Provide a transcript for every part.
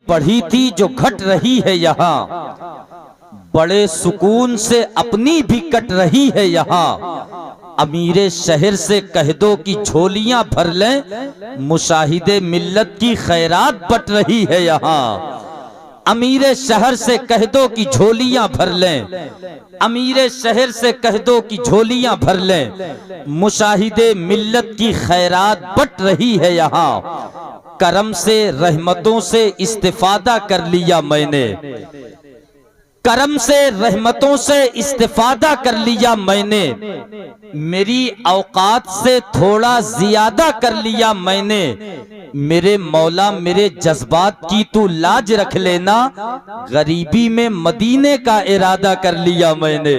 बढ़ी थी जो घट रही है यहाँ, बड़े सुकून से अपनी भी कट रही है यहाँ। अमीरे शहर से कह दो कि झोलियां भर लें, मुशाहिदे मिल्लत की खैरात बट रही है यहाँ। अमीरे शहर से कह दो कि झोलियां भर लें, अमीरे शहर से कह दो कि झोलियां भर लें, मुशाहिदे मिल्लत की खैरात बट रही है यहाँ। करम से रहमतों से इस्तिफादा कर लिया मैंने, करम से रहमतों से इस्तिफादा कर लिया मैंने, मेरी औकात से थोड़ा ज्यादा कर लिया मैंने। मेरे मौला मेरे जज्बात की तू लाज रख लेना, गरीबी में मदीने का इरादा कर लिया मैंने।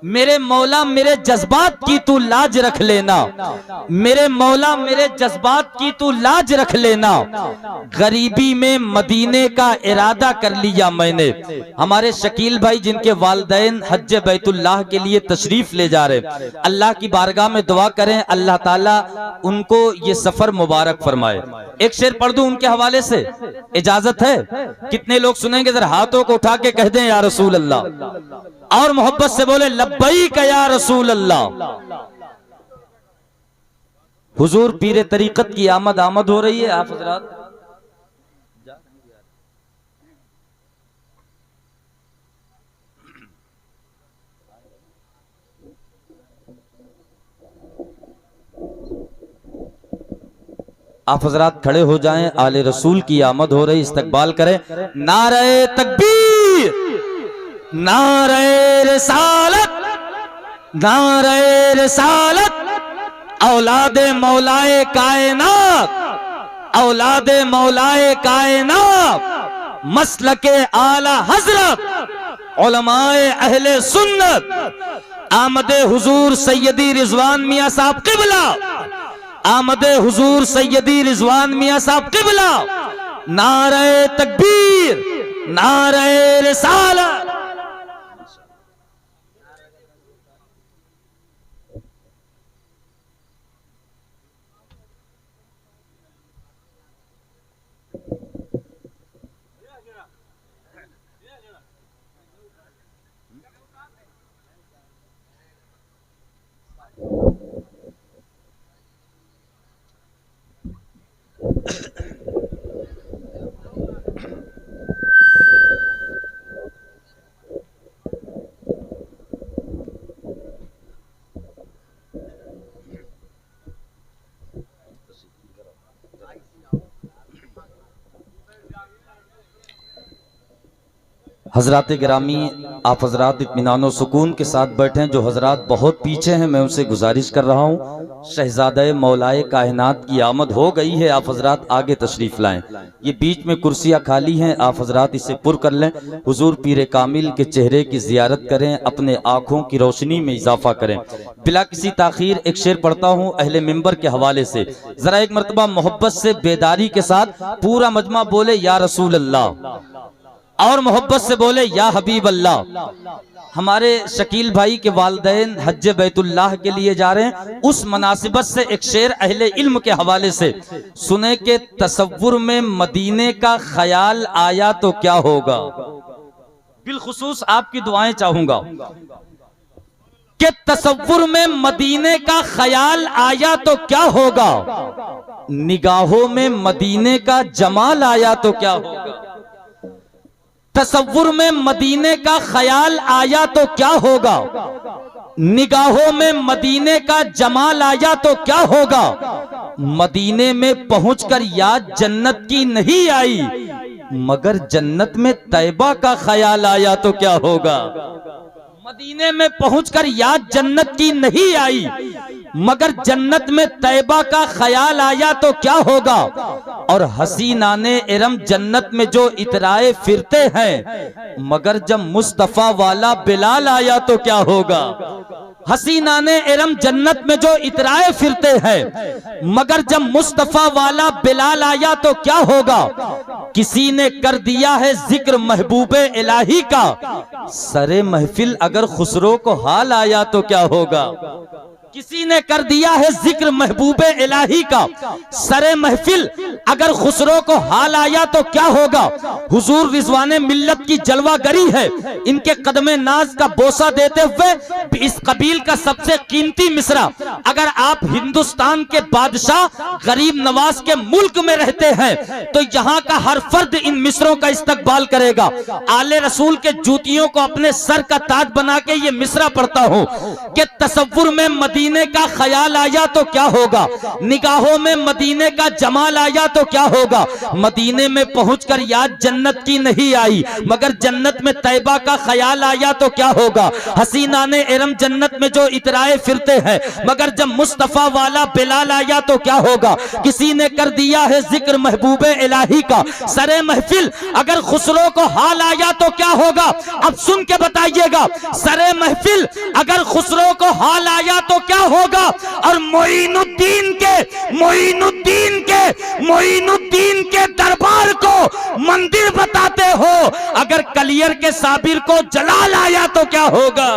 मेरे मौला मेरे जज्बात की तू लाज रख लेना, मेरे मौला मेरे जज्बात की तू लाज रख लेना, गरीबी में मदीने का इरादा कर लिया मैंने। हमारे शकील भाई जिनके वालिदैन हज बैतुल्लाह के लिए तशरीफ ले जा रहे, अल्लाह की बारगाह में दुआ करें अल्लाह ताला उनको ये सफर मुबारक फरमाए। एक शेर पढ़ दूं उनके हवाले से, इजाजत है? कितने लोग सुनेंगे? जरा हाथों को उठा के कह दें या रसूल अल्लाह, और मोहब्बत से बोले लब्बैक या रसूल अल्लाह। हुजूर पीरे तरीकत की आमद हो रही है। आप हजरात आप हजरात खड़े हो जाएं, आले रसूल की आमद हो रही, इस्तकबाल करें। नारे तकबीर, नारे रिसालत, नारे रिसालत, औलादे मौलाए कायनात, औलादे मौलाए कायनात, मसलके आला हजरत, उलमाए अहले सुन्नत, आमदे हुजूर सैयदी रिजवान मियां साहब किबला, आमदे हुजूर सैयदी रिजवान मियां साहब किबला। नारे तकबीर, नारे रिसालत। हजरात गिरामी, आप हजरात इत्मीनान सुकून के साथ बैठे हैं। जो हजरात बहुत पीछे हैं मैं उनसे गुजारिश कर रहा हूँ, शहजादे मौलाए कायनात की आमद हो गई है, आप हजरात आगे तशरीफ लाएं। ये बीच में कुर्सियाँ खाली हैं, आप हजरात इसे पुर कर लें। हुजूर पीरे कामिल के चेहरे की जियारत करें, अपने आँखों की रोशनी में इजाफा करें। बिला किसी ताखीर एक शेर पढ़ता हूँ अहले मिंबर के हवाले से। जरा एक मरतबा मोहब्बत से बेदारी के साथ पूरा मजमा बोले या रसूल अल्लाह, और मोहब्बत से बोले या हबीब अल्लाह। हमारे शकील भाई के वालिदैन हज बैतुल्लाह के लिए जा रहे हैं, उस मुनासिबत से एक शेर अहले इल्म के हवाले से सुने के तसव्वुर में मदीने का ख्याल आया तो क्या होगा। बिलखुसूस आपकी दुआएं चाहूंगा कि तसव्वुर में मदीने का ख्याल आया तो क्या होगा, निगाहों में मदीने का जमाल आया तो क्या होगा। तसव्वुर में मदीने का ख्याल आया तो क्या होगा, निगाहों में मदीने का जमाल आया तो क्या होगा। मदीने में पहुंचकर याद जन्नत की नहीं आई, मगर जन्नत में तैबा का ख्याल आया तो क्या होगा। मदीने में पहुंचकर याद जन्नत की नहीं आई, मगर जन्नत में तैबा का ख्याल आया तो क्या होगा। और हसीनाने इरम जन्नत में जो इतराए फिरते हैं, मगर जब मुस्तफा वाला बिलाल आया तो क्या होगा। हसीनाने इरम जन्नत में जो इतराए फिरते हैं, मगर जब मुस्तफा वाला बिलाल आया तो क्या होगा। किसी ने कर दिया है जिक्र महबूबे इलाही का, सरे महफिल अगर खुसरो को हाल आया तो क्या होगा। किसी ने कर दिया है जिक्र महबूबे इलाही का, सरे महफिल अगर खुसरो को हाल आया तो क्या होगा। हुजूर रिजवाने मिल्लत की जलवागरी है, इनके कदमे नाज का बोसा देते हुए इस कबील का सबसे कीमती मिसरा। अगर आप हिंदुस्तान के बादशाह गरीब नवाज के मुल्क में रहते हैं तो यहाँ का हर फर्द इन मिसरों का इस्तकबाल करेगा। आले रसूल के जूतियों को अपने सर का ताज बना के ये मिसरा पढ़ता हूँ कि तसव्वुर में मदीने का ख्याल आया तो क्या होगा, निगाहों में मदीने का जमाल आया तो क्या होगा। मदीने में पहुंचकर याद जन्नत की नहीं आई, मगर जन्नत में तैबा का ख्याल आया तो क्या होगा। हसीना ने इरम जन्नत में जो इतराए फिरते हैं, मगर जब मुस्तफा वाला बिलाल आया तो क्या होगा। किसी ने कर दिया है जिक्र महबूबे इलाही का, सरे महफिल अगर खुसरो को हाल आया तो क्या होगा। अब सुन के बताइएगा, सरे महफिल अगर खुसरो को हाल आया तो क्या होगा। और मोइनुद्दीन के दरबार को मंदिर बताते हो, अगर कलियर के साबिर को जलाल आया तो क्या होगा।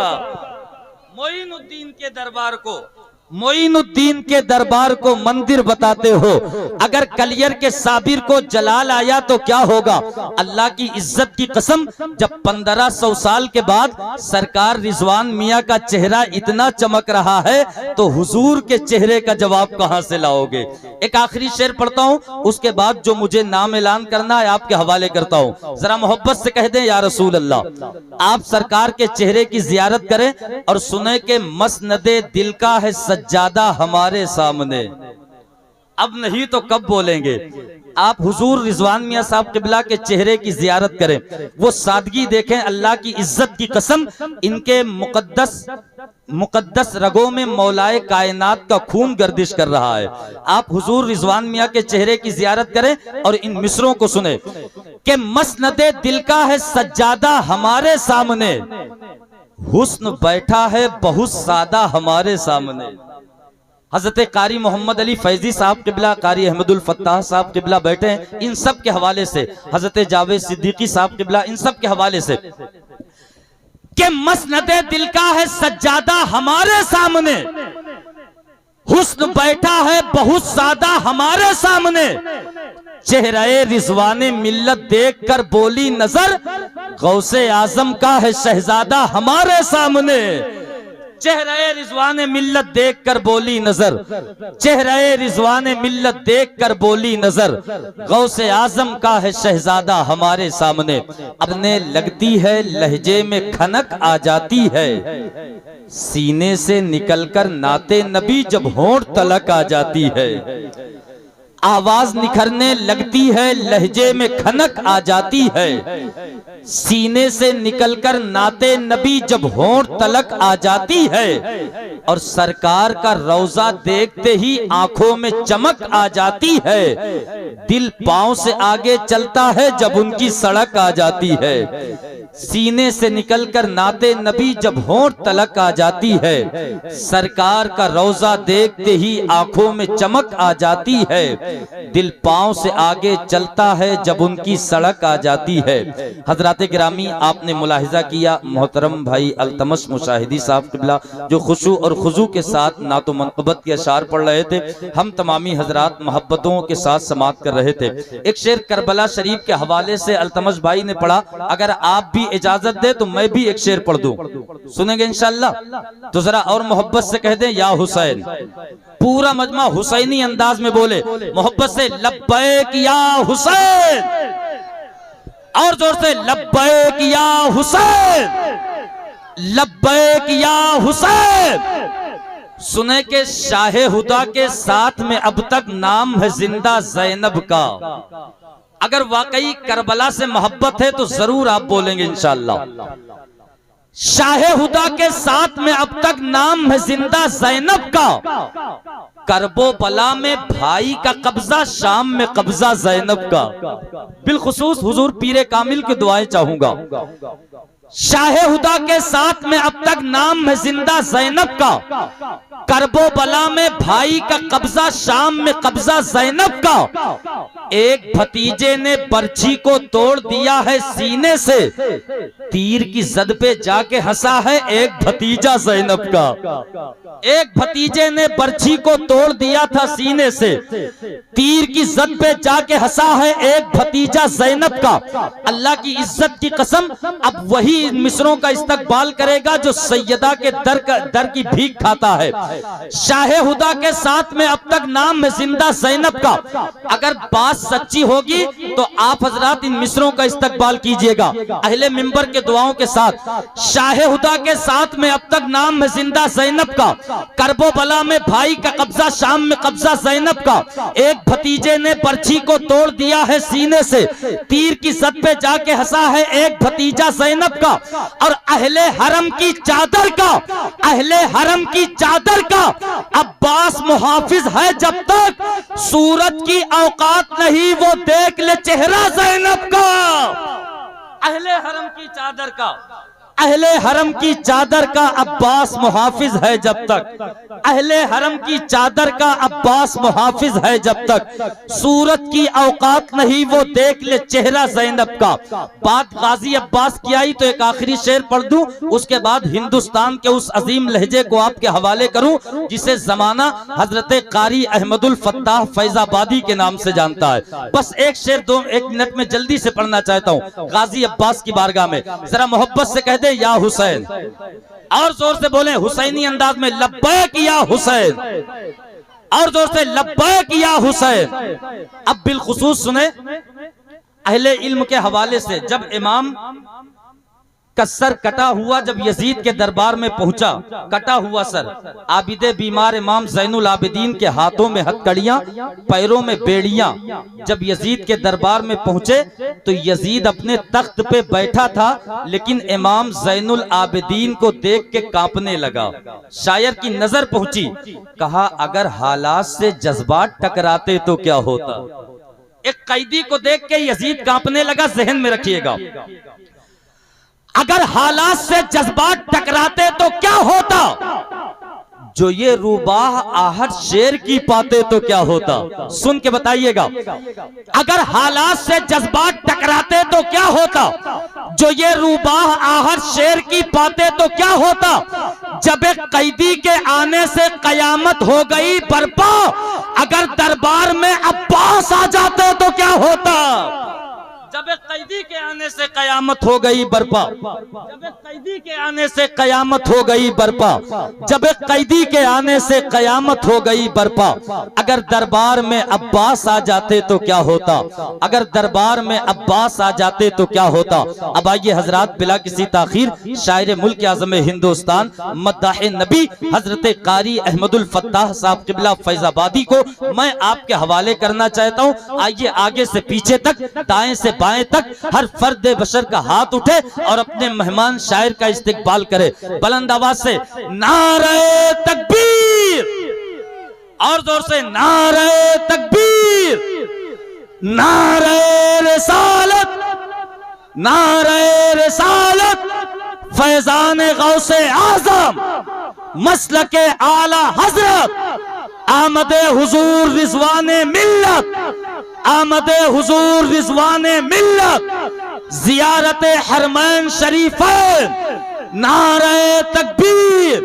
मोइनुद्दीन के दरबार को मंदिर बताते हो, अगर कलियर के साबिर को जलाल आया तो क्या होगा। अल्लाह की इज्जत की कसम, जब 1500 साल के बाद सरकार रिजवान मियाँ का चेहरा इतना चमक रहा है तो हुजूर के चेहरे का जवाब कहां से लाओगे। एक आखिरी शेर पढ़ता हूं, उसके बाद जो मुझे नाम ऐलान करना है आपके हवाले करता हूं। जरा मोहब्बत से कह दें या रसूल अल्लाह। आप सरकार के चेहरे की जियारत करें और सुने के मसनदे दिल का है सज्जादा हमारे सामने। अब नहीं तो कब बोलेंगे। आप हुजूर रिजवान मियाँ साहब किबला के चेहरे की जियारत करें, वो सादगी देखें। अल्लाह की इज्जत की कसम, इनके मुकद्दस रगों में मौलाए कायनात का खून गर्दिश कर रहा है। आप हुजूर रिजवान मियाँ के चेहरे की जियारत करें और इन मिसरों को सुने कि मसनदे दिल का है सज्जादा हमारे सामने, हुस्न बैठा है बहुत सादा हमारे सामने। हजरत कारी मोहम्मद अली फैजी साहब किबला, कारी अहमदुल फत्ताह साहब किबला बैठे हैं, इन सब के हवाले से, हजरत जावेद सिद्दीकी साहब किबला, इन सब के हवाले से कि मसनदे दिल का है सज्जादा हमारे सामने, हुस्न बैठा है बहुत सादा हमारे सामने। चेहरे रिजवाने मिल्लत देखकर बोली नजर, गौसे आजम का है शहजादा हमारे सामने। चेहरे रिजवाने मिल्लत देखकर बोली नजर, चेहरे रिजवाने मिल्लत देखकर बोली नजर, गौसे आजम का है शहजादा हमारे सामने। अपने लगती है लहजे में खनक आ जाती है, सीने से निकलकर नाते नबी जब होंठ तलक आ जाती है। आवाज निखरने लगती है लहजे में खनक आ जाती है, सीने से निकलकर नाते नबी जब होंठ तलक आ जाती है। और सरकार का रौजा देखते ही आंखों में चमक आ जाती है, दिल पांव से आगे चलता है जब उनकी सड़क आ जाती है। सीने से निकलकर नाते नबी जब होंठ तलक आ जाती है, सरकार का रौजा देखते ही आंखों में चमक आ जाती है, दिल पांव से आगे चलता है जब उनकी सड़क आ जाती है। हजरात गिरामी, आपने मुलाहिजा किया मोहतरम भाई अल्तमश मुशाहिदी साहब किबला जो खुशू और खुजू के साथ नातो मनक़बत के अशार पढ़ रहे थे, हम तमामी हजरात मोहब्बतों के साथ समात कर रहे थे। एक शेर करबला शरीफ के हवाले से अल्तमश भाई ने पढ़ा, अगर आप भी इजाजत दे तो मैं भी एक शेर पढ़ दूं, सुनेंगे इंशाअल्लाह। तो जरा और मोहब्बत से कह दें या हुसैन। पूरा मजमा हुसैनी अंदाज में बोले मोहब्बत से, लब्बैक या हुसैन। और जोर से, लब्बैक या हुसैन, लब्बैक या हुसैन। सुने के शाहे हुदा के साथ में अब तक नाम है जिंदा ज़ैनब का। अगर वाकई करबला से मोहब्बत है तो जरूर आप बोलेंगे इंशाअल्लाह। शाहे हुदा के साथ में अब तक नाम है जिंदा ज़ैनब का, करबो बला में भाई का कब्जा, शाम में कब्जा ज़ैनब का। बिलखुसूस हुजूर पीरे कामिल की दुआएं चाहूंगा। शाहे हुदा के साथ में अब तक नाम है जिंदा ज़ैनब का, करबो बला में भाई का कब्जा, शाम में कब्जा ज़ैनब का। एक भतीजे ने बर्छी को तोड़ दिया है सीने से, तीर की जद पे जाके हंसा है एक भतीजा ज़ैनब का। एक भतीजे ने बर्छी को तोड़ दिया था सीने से, तीर की जद पे जाके हंसा है एक भतीजा ज़ैनब का। अल्लाह की इज्जत की कसम, अब वही मिसरों का इस्तकबाल करेगा जो सैयदा के दर की भीख खाता है। शाहे हुदा के साथ में अब तक नाम है जिंदा ज़ैनब का। अगर बात सच्ची होगी तो आप हजरात इन मिसरों का इस्तकबाल कीजिएगा अहले मिंबर के दुआओं के साथ। शाहे हुदा के साथ में अब तक नाम है जिंदा ज़ैनब का, करबो बला में भाई का कब्जा, शाम में कब्जा ज़ैनब का। एक भतीजे ने बर्छी को तोड़ दिया है सीने से, तीर की सद पे जाके हंसा है एक भतीजा ज़ैनब का। और अहले हरम की चादर का, अहले हरम की चादर का अब्बास मुहाफिज है जब तक, सूरज की औकात नहीं वो देख ले चेहरा ज़ैनब का। अहले हरम की चादर का, अहले हरम की चादर का अब्बास मुहाफिज है जब तक, अहले हरम की चादर का अब्बास मुहाफिज है जब तक, सूरत की औकात नहीं वो देख ले चेहरा ज़ैनब का। बात गाजी अब्बास की आई तो एक आखिरी शेर पढ़ दूं, उसके बाद हिंदुस्तान के उस अजीम लहजे को आपके हवाले करूं जिसे जमाना हजरत कारी अहमदुल फत्ताह फैजाबादी के नाम से जानता है। बस एक शेर एक मिनट में जल्दी से पढ़ना चाहता हूं गाजी अब्बास की बारगाह में। जरा मोहब्बत से कह दे या हुसैन, और जोर से बोले हुसैनी अंदाज में, लब्बैक या हुसैन, और जोर से लब्बैक या हुसैन। अब बिलखुसूस सुने अहले इल्म के हवाले से, जब इमाम का सर कटा हुआ जब यजीद के दरबार में पहुंचा, कटा हुआ सर, आबिदे बीमार इमाम ज़ैनुल आबिदीन के हाथों में हथकड़ियां, पैरों में बेड़ियां, जब यजीद के दरबार में पहुंचे तो यजीद अपने तख्त पे बैठा था, लेकिन इमाम ज़ैनुल आबिदीन को देख के कांपने लगा। शायर की नजर पहुंची, कहा अगर हालात से जज्बात टकराते तो क्या होता। एक कैदी को देख के यजीद कांपने लगा, जहन में रखिएगा। अगर हालात से जज्बात टकराते तो क्या होता, जो ये रूबाह आहट शेर की पाते तो क्या होता। सुन के बताइएगा, अगर हालात से जज्बात टकराते तो क्या होता, जो ये रूबाह आहट शेर की पाते तो क्या होता। जब एक कैदी के आने से कयामत हो गई बर्पा, अगर दरबार में अब्बास आ जाते तो क्या होता। जब एक कैदी के आने से कयामत हो गई बर्पा, जब एक कैदी के आने से कयामत हो गई बर्पा, जब एक कैदी के आने से कयामत हो गई बर्पा। अगर दरबार में अब्बास आ जाते तो क्या होता, अगर दरबार में अब्बास आ जाते तो क्या होता। अब आइए हजरात बिला किसी ताखीर शायर मुल्क आज़म हिंदुस्तान मद्दाह नबी हजरत कारी अहमदुल फत्ताह साहब क़िबला फैजाबादी को मैं आपके हवाले करना चाहता हूँ। आइए आगे से पीछे तक, दाएं से बाएं तक हर फर्द बशर का हाथ उठे और अपने मेहमान शायर का इस्तिकबाल करे। बुलंद आवाज से नारे तकबीर, और जोर से नारे तकबीर, नारे रिसालत, नारे रिसालत, फैजान गौसे आजम, मसलके आला हजरत, आमदे हुजूर रिजवाने मिल्लत, आमदे हुजूर रिजवाने मिल्लत, जियारते हरमैन शरीफैन, नारे तकबीर,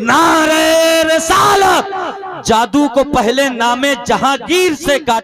नारे रिसालत। जादू को पहले नामे जहांगीर से काट